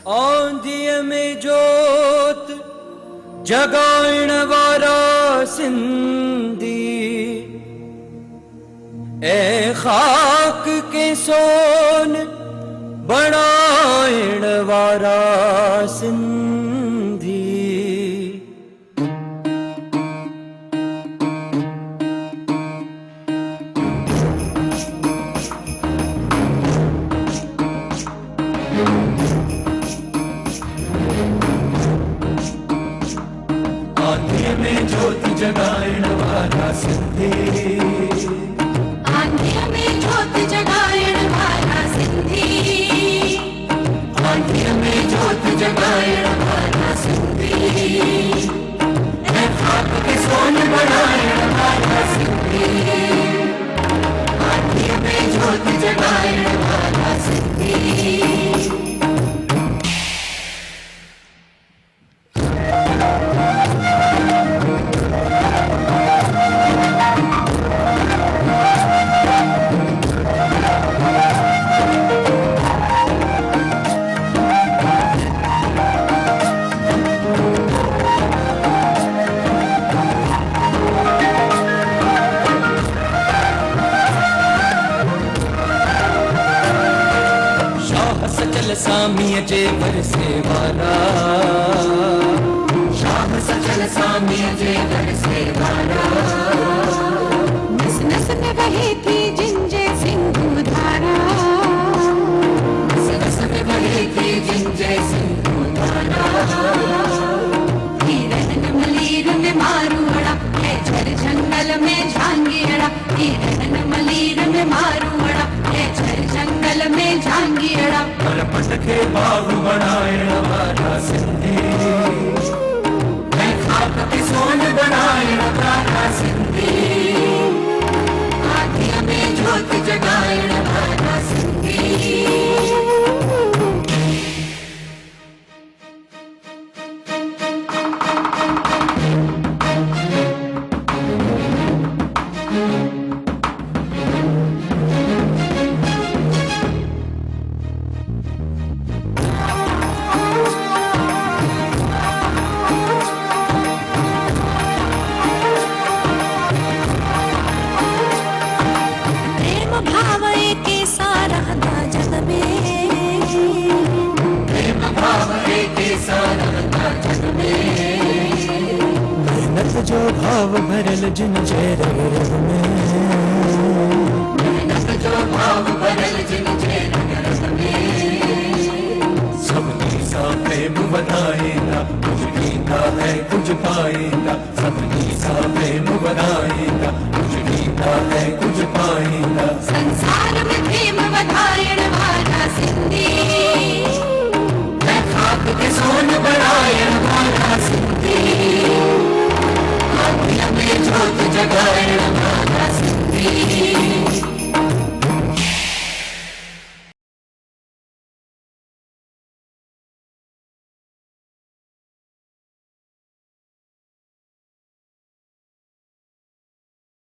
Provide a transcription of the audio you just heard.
आंधिय में जोत जगाइण वारा सिंधी, ए खाक के सोन बनाइण वारा सिंधी। आंधिय में ज्योति जगाइण वारा सिंधी, आंधिय में ज्योति जगाइण वारा सिंधी, आंधिय में ज्योति जगाइण वारा सिंधी, ए खाक के सोन बनाइण वारा सिंधी। आंधिय में ज्योति जगाइण वारा सिंधी। सचल सामीय जे बरसे वाला, शाह सचल सामीय जे बरसे वाला। नस नस में बहेती जिंजे सिंधु धारा, नस नस में बहेती जिंजे सिंधु धारा। हिरन मलीर में मारूड़ा, है झर जंगल में झांगियड़ा। हिरन मलीर में मारूड़ा, है झर जंगल में झांगियड़ा। पट के बाग बनाइण वारा सिंधी, मैं खाक के सोन बनाइण वारा सिंधी। आंधिय में ज्योति जगाइण वारा सिंधी। भाव के सारा दा जग में, प्रेम भाव के सारा दा जग में। मेहनत जो भाव भरल जिन जे रग रग में, मेहनत जो भाव भरल जिन जे रग रग में। सबकी सा प्रेम बनाएगा, कुछ कीता है कुछ पाएगा। सबकी सा प्रेम बनाएगा, कुछ कीता है कुछ पाएगा। संसार में प्रेम बधाइण